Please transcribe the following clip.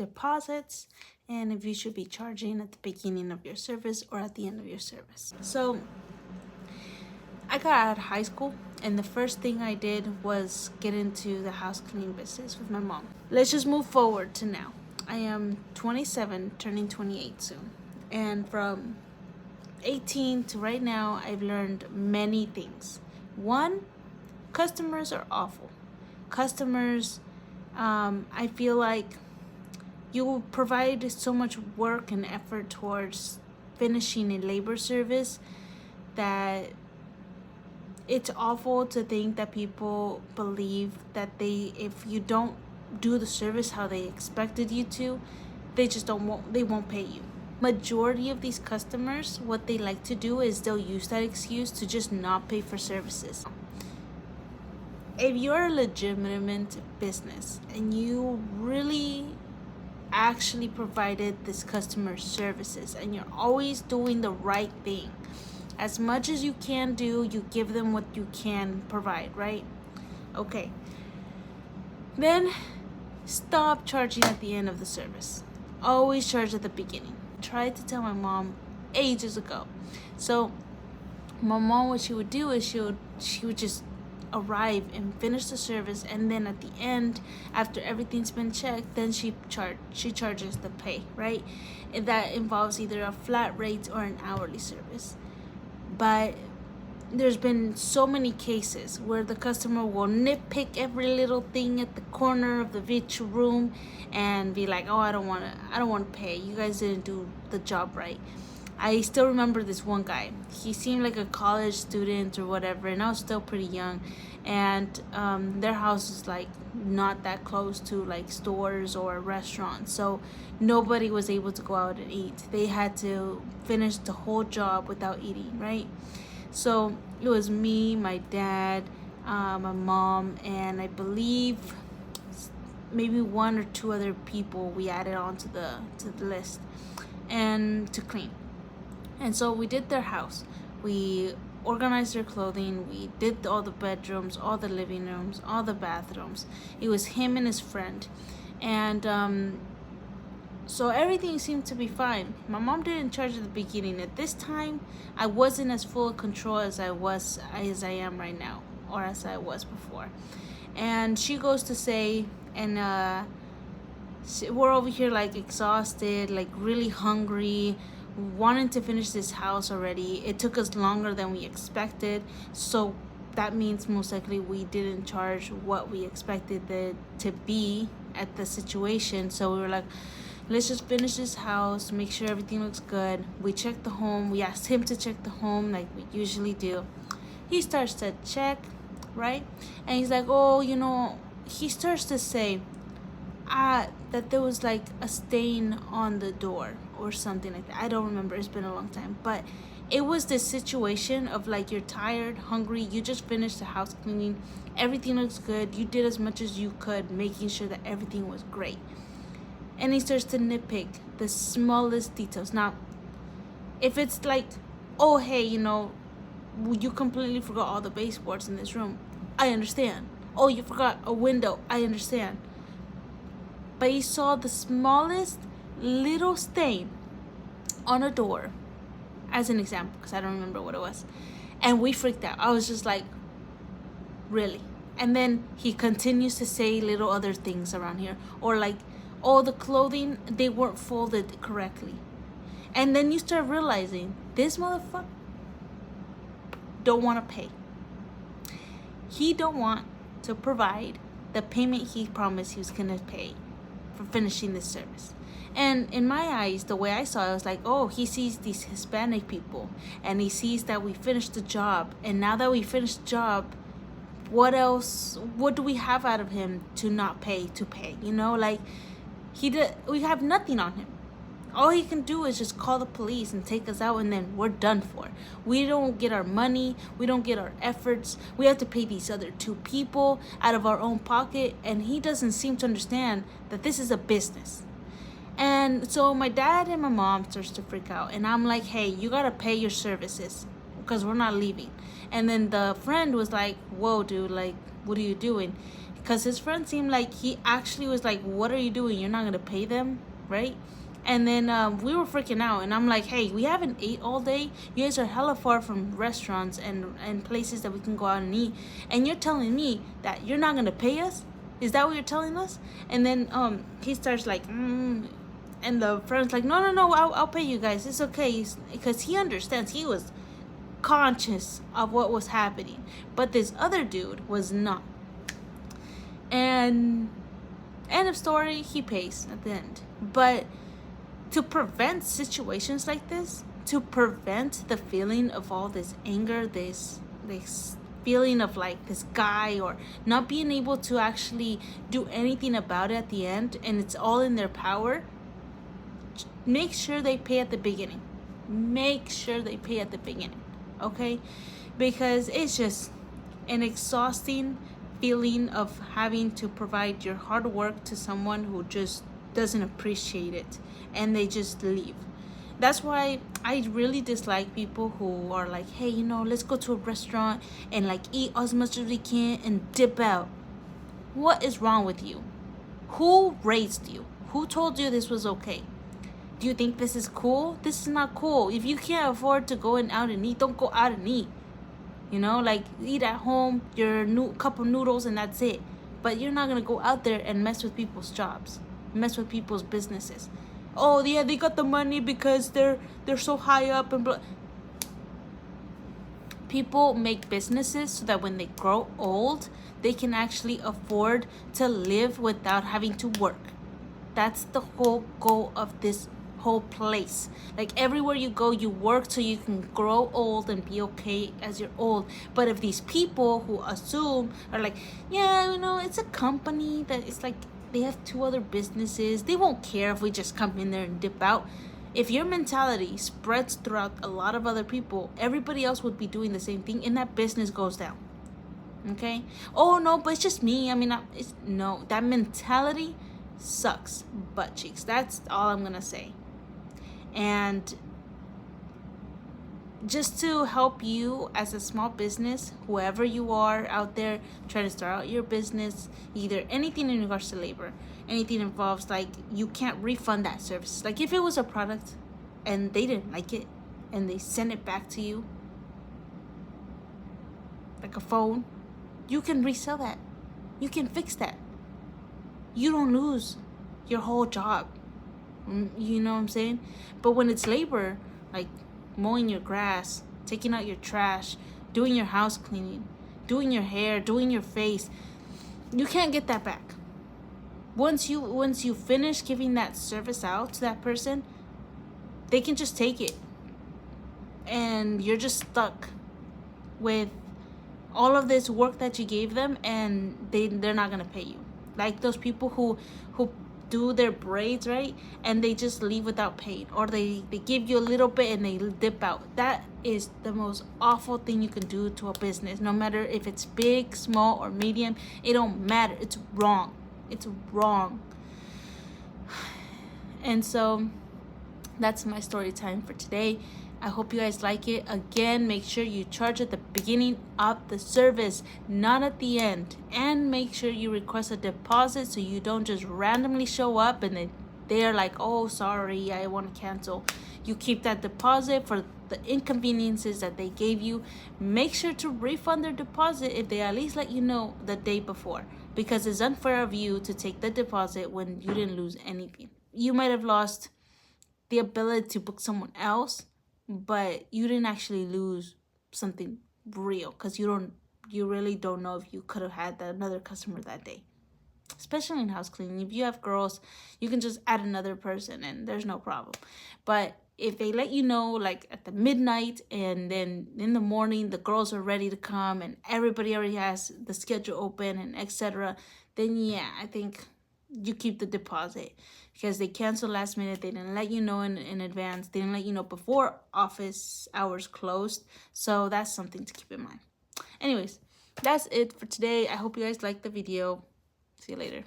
deposits, and if you should be charging at the beginning of your service or at the end of your service. So I got out of high school, and the first thing I did was get into the house cleaning business with my mom. Let's just move forward to now. I am 27, turning 28 soon. And from 18 to right now, I've learned many things. One, customers are awful. Customers, I feel like you provide so much work and effort towards finishing a labor service that it's awful to think that people believe that if you don't do the service how they expected you to, they won't pay you. Majority of these customers, what they like to do is they'll use that excuse to just not pay for services. If you're a legitimate business and you really actually provided this customer services and you're always doing the right thing, as much as you can do, you give them what you can provide, right? Okay. Then stop charging at the end of the service. Always charge at the beginning. Tried to tell my mom ages ago. So my mom, what she would do is she would just arrive and finish the service, and then at the end, after everything's been checked, then she charges the pay, right? And that involves either a flat rate or an hourly service. But there's been so many cases where the customer will nitpick every little thing at the corner of the virtual room and be like, "Oh, I don't want to pay. You guys didn't do the job right." I still remember this one guy. He seemed like a college student or whatever, and I was still pretty young. And their house is like not that close to like stores or restaurants, so nobody was able to go out and eat. They had to finish the whole job without eating, right? So it was me, my dad, my mom, and I believe maybe one or two other people we added on to the list and to clean. And so we did their house. We organized their clothing. We did all the bedrooms, all the living rooms, all the bathrooms. It was him and his friend. And so everything seemed to be fine. My mom didn't charge at the beginning. At this time, I wasn't as full of control as I am right now, or as I was before. And she goes to say, and we're over here like exhausted, like really hungry, wanting to finish this house already. It took us longer than we expected, so that means most likely we didn't charge what we expected it to be at the situation. So we were like, let's just finish this house, make sure everything looks good. We checked the home. We asked him to check the home like we usually do. He starts to check, right? And he's like, oh, he starts to say that there was like a stain on the door or something like that. I don't remember. It's been a long time. But it was this situation of like, you're tired, hungry, you just finished the house cleaning, everything looks good, you did as much as you could, making sure that everything was great. And he starts to nitpick the smallest details. Now, if it's like, oh, hey, you completely forgot all the baseboards in this room, I understand. Oh, you forgot a window, I understand. But he saw the smallest little stain on a door, as an example, because I don't remember what it was. And we freaked out. I was just like, really? And then he continues to say little other things around here. Or like, all the clothing, they weren't folded correctly. And then you start realizing, this motherfucker don't want to pay. He don't want to provide the payment he promised he was going to pay for finishing this service. And in my eyes, the way I saw it, I was like, oh, he sees these Hispanic people and he sees that we finished the job. And now that we finished the job, what else? What do we have out of him to not pay, to pay? Like we have nothing on him. All he can do is just call the police and take us out, and then we're done for. We don't get our money. We don't get our efforts. We have to pay these other two people out of our own pocket, and he doesn't seem to understand that this is a business. And so my dad and my mom starts to freak out, and I'm like, hey, you gotta pay your services because we're not leaving. And then the friend was like, whoa, dude, like, what are you doing? because his friend seemed like he actually was like, what are you doing? You're not gonna pay them, right? And then we were freaking out, and I'm like, hey, we haven't ate all day. You guys are hella far from restaurants and places that we can go out and eat, and you're telling me that you're not gonna pay us? Is that what you're telling us? And then he starts like, and the friend's like, no, I'll pay you guys. It's okay, because he understands. He was conscious of what was happening, but this other dude was not. And end of story, he pays at the end. But to prevent situations like this, to prevent the feeling of all this anger, this feeling of like this guy, or not being able to actually do anything about it at the end, and it's all in their power, make sure they pay at the beginning. Make sure they pay at the beginning, okay? Because it's just an exhausting feeling of having to provide your hard work to someone who just doesn't appreciate it, and they just leave. That's why I really dislike people who are like, hey, let's go to a restaurant and like eat as much as we can and dip out. What is wrong with you? Who raised you? Who told you this was okay? Do you think this is cool? This is not cool. If you can't afford to go out and eat, don't go out and eat. Like eat at home, your cup of noodles, and that's it. But you're not gonna go out there and mess with people's jobs, mess with people's businesses. Oh yeah, they got the money because they're so high up and blah. People make businesses so that when they grow old, they can actually afford to live without having to work. That's the whole goal of this whole place. Like everywhere you go, you work so you can grow old and be okay as you're old. But if these people who assume are like, yeah, it's a company that it's like they have 2 other businesses, they won't care if we just come in there and dip out. If your mentality spreads throughout a lot of other people, everybody else would be doing the same thing, and that business goes down. Okay? Oh no, but it's just me. No, that mentality sucks butt cheeks. That's all I'm gonna say. And just to help you as a small business, whoever you are out there trying to start out your business, either anything in regards to labor, anything involves like you can't refund that service. Like if it was a product and they didn't like it and they send it back to you, like a phone, you can resell that. You can fix that. You don't lose your whole job. You know what I'm saying? But when it's labor, like mowing your grass, taking out your trash, doing your house cleaning, doing your hair, doing your face, you can't get that back. Once you finish giving that service out to that person, they can just take it. And you're just stuck with all of this work that you gave them, and they're not gonna pay you. Like those people who do their braids, right, and they just leave without paying, or they give you a little bit and they dip out. That is the most awful thing you can do to a business, no matter if it's big, small, or medium. It don't matter. It's wrong. It's wrong. And so that's my story time for today. I hope you guys like it. Again, make sure you charge at the beginning of the service, not at the end. And make sure you request a deposit so you don't just randomly show up and then they're like, oh, sorry, I want to cancel. You keep that deposit for the inconveniences that they gave you. Make sure to refund their deposit if they at least let you know the day before, because it's unfair of you to take the deposit when you didn't lose anything. You might have lost the ability to book someone else, but you didn't actually lose something real, because you really don't know if you could have had another customer that day. Especially in house cleaning, if you have girls, you can just add another person and there's no problem. But if they let you know like at the midnight, and then in the morning the girls are ready to come and everybody already has the schedule open and etc., then yeah, I think you keep the deposit, because they cancel last minute. They didn't let you know in advance. They didn't let you know before office hours closed. So that's something to keep in mind. Anyways, that's it for today. I hope you guys liked the video. See you later.